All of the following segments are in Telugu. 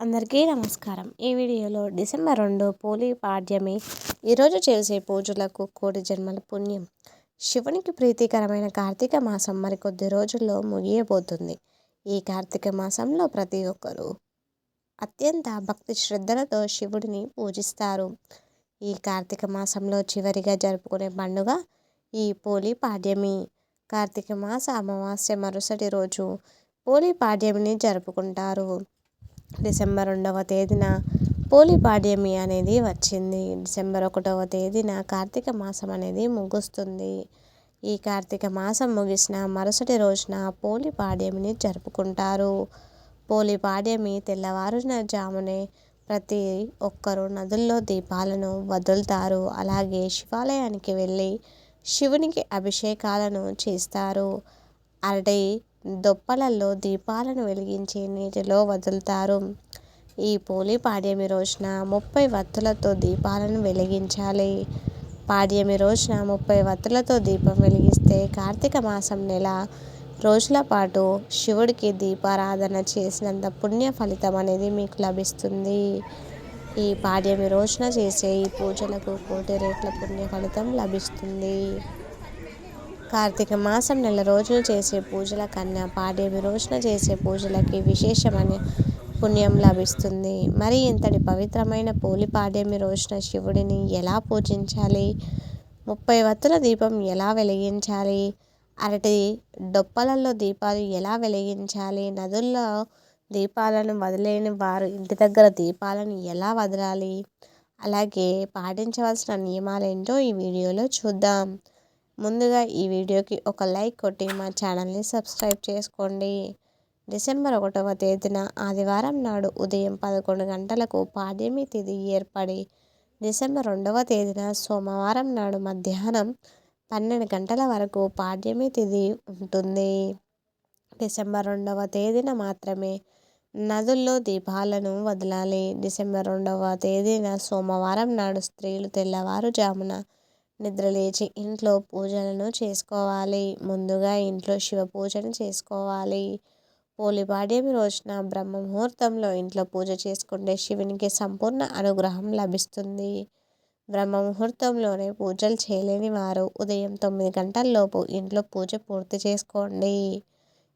అందరికీ నమస్కారం. ఈ వీడియోలో డిసెంబర్ 2 పోలి పాడ్యమి. ఈరోజు చేసే పూజలకు కోటి జన్మల పుణ్యం. శివునికి ప్రీతికరమైన కార్తీక మాసం మరికొద్ది రోజుల్లో ముగియబోతుంది. ఈ కార్తీక మాసంలో ప్రతి ఒక్కరూ అత్యంత భక్తి శ్రద్ధలతో శివుడిని పూజిస్తారు. ఈ కార్తీక మాసంలో చివరిగా జరుపుకునే పండుగ ఈ పోలి పాడ్యమి. కార్తీక మాస అమావాస్య మరుసటి రోజు పోలి పాడ్యమిని జరుపుకుంటారు. డిసెంబర్ 2వ తేదీన పోలి పాడ్యమి అనేది వచ్చింది. డిసెంబర్ 1వ తేదీన కార్తీక మాసం అనేది ముగుస్తుంది. ఈ కార్తీక మాసం ముగిసిన మరుసటి రోజున పోలి పాడ్యమిని జరుపుకుంటారు. పోలి పాడ్యమి తెల్లవారున జామునే ప్రతి ఒక్కరూ నదుల్లో దీపాలను వదులుతారు. అలాగే శివాలయానికి వెళ్ళి శివునికి అభిషేకాలను చేస్తారు. అరటి దొప్పలలో దీపాలను వెలిగించి నీటిలో వదులుతారు. ఈ పోలి పాడ్యమి రోజున 30 వత్తులతో దీపాలను వెలిగించాలి. పాడ్యమి రోజున 30 వత్తులతో దీపం వెలిగిస్తే కార్తీక మాసం నెల రోజుల పాటు శివుడికి దీపారాధన చేసినంత పుణ్య ఫలితం అనేది మీకు లభిస్తుంది. ఈ పాడ్యమి రోజున చేసే ఈ పూజలకు కోటి రెట్ల పుణ్య ఫలితం లభిస్తుంది. కార్తీక మాసం నెల రోజులు చేసే పూజల కన్నా పాడ్యమి రోజున చేసే పూజలకి విశేషమైన పుణ్యం లభిస్తుంది. మరి ఇంతటి పవిత్రమైన పోలి పాడ్యమి రోజున శివుడిని ఎలా పూజించాలి, 30 వత్తుల దీపం ఎలా వెలిగించాలి, అరటి డొప్పలలో దీపాలు ఎలా వెలిగించాలి, నదుల్లో దీపాలను వదిలేని వారు ఇంటి దగ్గర దీపాలను ఎలా వదలాలి, అలాగే పాటించవలసిన నియమాలేంటో ఈ వీడియోలో చూద్దాం. ముందుగా ఈ వీడియోకి ఒక లైక్ కొట్టి మా ఛానల్ని సబ్స్క్రైబ్ చేసుకోండి. డిసెంబర్ 1వ తేదీన ఆదివారం నాడు ఉదయం 11 గంటలకు పాడ్యమి తిథి ఏర్పడి డిసెంబర్ 2వ తేదీన సోమవారం నాడు మధ్యాహ్నం 12 గంటల వరకు పాడ్యమి తిథి ఉంటుంది. డిసెంబర్ 2వ తేదీన మాత్రమే నదుల్లో దీపాలను వదలాలి. డిసెంబర్ 2వ తేదీన సోమవారం నాడు స్త్రీలు తెల్లవారుజామున నిద్రలేచి ఇంట్లో పూజలను చేసుకోవాలి. ముందుగా ఇంట్లో శివ పూజను చేసుకోవాలి. పోలి పాడ్యమి రోజున బ్రహ్మ ముహూర్తంలో ఇంట్లో పూజ చేసుకుంటే శివునికి సంపూర్ణ అనుగ్రహం లభిస్తుంది. బ్రహ్మ ముహూర్తంలోనే పూజలు చేయలేని వారు ఉదయం 9 గంటల్లోపు ఇంట్లో పూజ పూర్తి చేసుకోండి.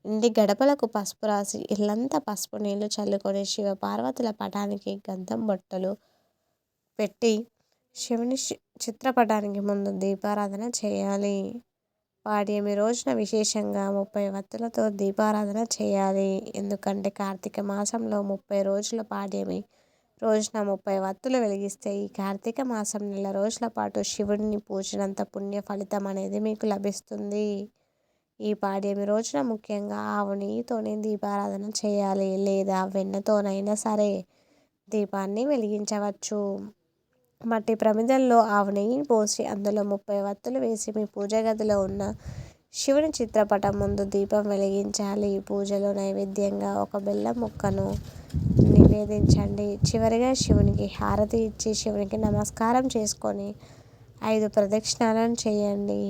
ఇంటి గడపలకు పసుపు రాసి ఇల్లంతా పసుపు నీళ్లు చల్లుకొని శివ పార్వతుల పటానికి గంధం బొట్టలు పెట్టి శివుని చిత్రపటానికి ముందు దీపారాధన చేయాలి. పాడ్యమి రోజున విశేషంగా 30 వత్తులతో దీపారాధన చేయాలి. ఎందుకంటే కార్తీక మాసంలో 30 రోజుల పాడ్యమి రోజున 30 వత్తులు వెలిగిస్తే ఈ కార్తీక మాసం నెల రోజుల పాటు శివుడిని పూజినంత పుణ్య ఫలితం అనేది మీకు లభిస్తుంది. ఈ పాడ్యమి రోజున ముఖ్యంగా ఆవు నెయ్యితోనే దీపారాధన చేయాలి, లేదా వెన్నతోనైనా సరే దీపాన్ని వెలిగించవచ్చు. మట్టి ప్రమిదల్లో ఆవు నెయ్యిని పోసి అందులో 30 వత్తులు వేసి మీ పూజ గదిలో ఉన్న శివుని చిత్రపటం ముందు దీపం వెలిగించాలి. పూజలో నైవేద్యంగా ఒక బెల్లం ముక్కను నివేదించండి. చివరిగా శివునికి హారతి ఇచ్చి శివునికి నమస్కారం చేసుకొని 5 ప్రదక్షిణాలను చేయండి.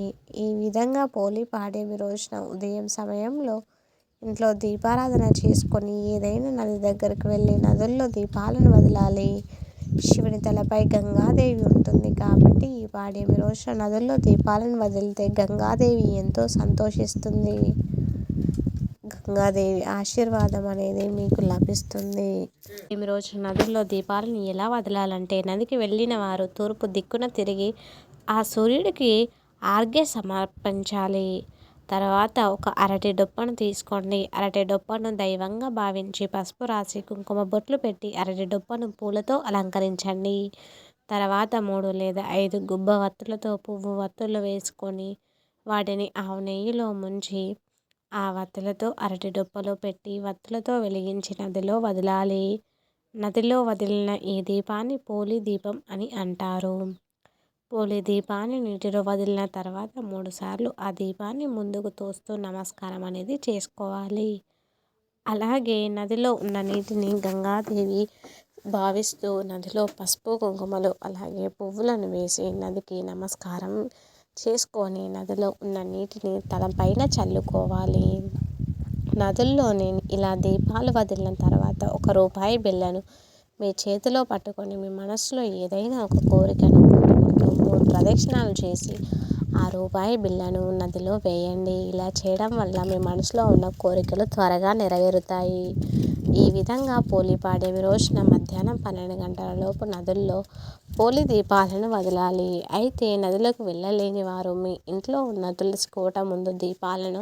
ఈ విధంగా పోలి పాడ్యమి రోజున ఉదయం సమయంలో ఇంట్లో దీపారాధన చేసుకొని ఏదైనా నది దగ్గరకు వెళ్ళి నదుల్లో దీపాలను వదలాలి. శివుని తలపై గంగాదేవి ఉంటుంది కాబట్టి ఈ పాడ్యమి రోజున నదుల్లో దీపాలను వదిలితే గంగాదేవి ఎంతో సంతోషిస్తుంది. గంగాదేవి ఆశీర్వాదం అనేది మీకు లభిస్తుంది. ఈ రోజు నదుల్లో దీపాలను ఎలా వదలాలంటే నదికి వెళ్ళిన వారు తూర్పు దిక్కున తిరిగి ఆ సూర్యుడికి ఆర్ఘ్య సమర్పించాలి. తర్వాత ఒక అరటి డొప్పను తీసుకోండి. అరటి డొప్పను దైవంగా భావించి పసుపు రాసి కుంకుమ బొట్లు పెట్టి అరటి డొప్పను పూలతో అలంకరించండి. తర్వాత 3 లేదా 5 గుబ్బ వత్తులతో పువ్వు వత్తులు వేసుకొని వాటిని ఆవు నెయ్యిలో ముంచి ఆ వత్తులతో అరటి డొప్పలో పెట్టి వత్తులతో వెలిగించి నదిలో వదలాలి. నదిలో వదిలిన ఈ దీపాన్ని పోలి దీపం అని అంటారు. పోలి దీపాన్ని నీటిలో వదిలిన తర్వాత 3 సార్లు ఆ దీపాన్ని ముందుకు తోస్తూ నమస్కారం అనేది చేసుకోవాలి. అలాగే నదిలో ఉన్న నీటిని గంగాదేవి భావిస్తూ నదిలో పసుపు కుంకుమలు అలాగే పువ్వులను వేసి నదికి నమస్కారం చేసుకొని నదిలో ఉన్న నీటిని తలపైన చల్లుకోవాలి. నదుల్లోనే ఇలా దీపాలు వదిలిన తర్వాత తర్వాత ₹1 బిళ్ళను మీ చేతిలో పట్టుకొని మీ మనసులో ఏదైనా ఒక కోరికను కోరుకుంటూ 3 ప్రదక్షిణాలు చేసి ఆ ₹1 బిళ్ళను నదిలో వేయండి. ఇలా చేయడం వల్ల మీ మనసులో ఉన్న కోరికలు త్వరగా నెరవేరుతాయి. ఈ విధంగా పోలీ పాడ్యమి రోజున మధ్యాహ్నం 12 గంటల లోపు నదుల్లో పోలీ దీపాలను వదలాలి. అయితే నదులకు వెళ్ళలేని వారు మీ ఇంట్లో ఉన్న తులసి కోట ముందు దీపాలను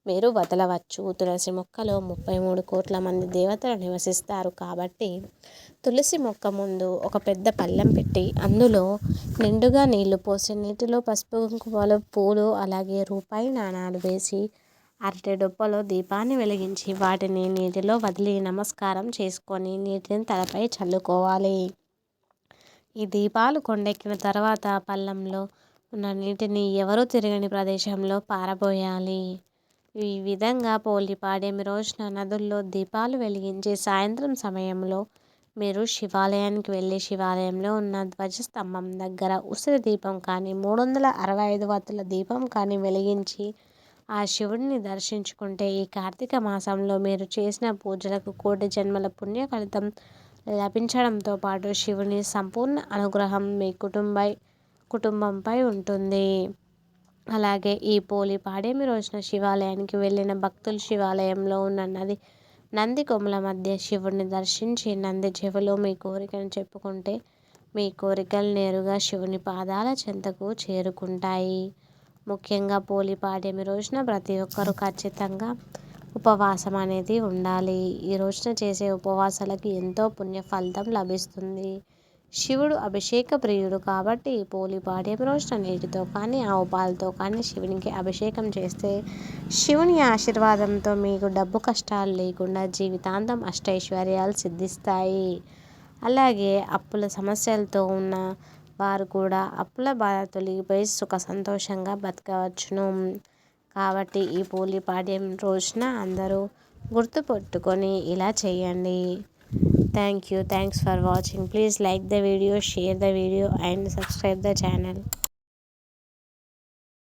మీరు వదలవచ్చు. తులసి మొక్కలో 33 కోట్ల మంది దేవతలు నివసిస్తారు కాబట్టి తులసి మొక్క ముందు ఒక పెద్ద పళ్ళెం పెట్టి అందులో నిండుగా నీళ్లు పోసి నీటిలో పసుపు కుంకుమలు పూలు అలాగే రూపాయి నాణాలు వేసి అరటి డొప్పలో దీపాన్ని వెలిగించి వాటిని నీటిలో వదిలి నమస్కారం చేసుకొని నీటిని తలపై చల్లుకోవాలి. ఈ దీపాలు కొండెక్కిన తర్వాత పళ్ళెంలో ఉన్న నీటిని ఎవరూ తిరగని ప్రదేశంలో పారబోయాలి. ఈ విధంగా పోలీ పాడ్యమి రోజున నదుల్లో దీపాలు వెలిగించి సాయంత్రం సమయంలో మీరు శివాలయానికి వెళ్ళి శివాలయంలో ఉన్న ధ్వజస్తంభం దగ్గర ఉసిరి దీపం కానీ 365 వత్తుల దీపం కానీ వెలిగించి ఆ శివుడిని దర్శించుకుంటే ఈ కార్తీక మాసంలో మీరు చేసిన పూజలకు కోటి జన్మల పుణ్య ఫలితం లభించడంతో పాటు శివుని సంపూర్ణ అనుగ్రహం మీ కుటుంబంపై ఉంటుంది. అలాగే ఈ పోలీ పాడ్యమి రోజున శివాలయానికి వెళ్ళిన భక్తులు శివాలయంలో ఉన్న నంది కొమ్ముల మధ్య శివుడిని దర్శించి నంది చెవిలో మీ కోరికను చెప్పుకుంటే మీ కోరికలు నేరుగా శివుని పాదాల చెంతకు చేరుకుంటాయి. ముఖ్యంగా పోలీ పాడ్యమి రోజున ప్రతి ఒక్కరూ ఖచ్చితంగా ఉపవాసం అనేది ఉండాలి. ఈ రోజున చేసే ఉపవాసాలకి ఎంతో పుణ్య ఫలితం లభిస్తుంది. శివుడు అభిషేక ప్రియుడు కాబట్టి పోలీ పాడ్యమి రోజున నీటితో కానీ ఆవు పాలతో కానీ శివునికి అభిషేకం చేస్తే శివుని ఆశీర్వాదంతో మీకు డబ్బు కష్టాలు లేకుండా జీవితాంతం అష్టైశ్వర్యాలు సిద్ధిస్తాయి. అలాగే అప్పుల సమస్యలతో ఉన్న వారు కూడా అప్పుల బాధ తొలగిపోయి సుఖ సంతోషంగా బతకవచ్చును. కాబట్టి ఈ పోలీ పాడ్యమి రోజున అందరూ గుర్తుపెట్టుకొని ఇలా చేయండి. Thanks for watching. Please like the video, share the video and subscribe the channel.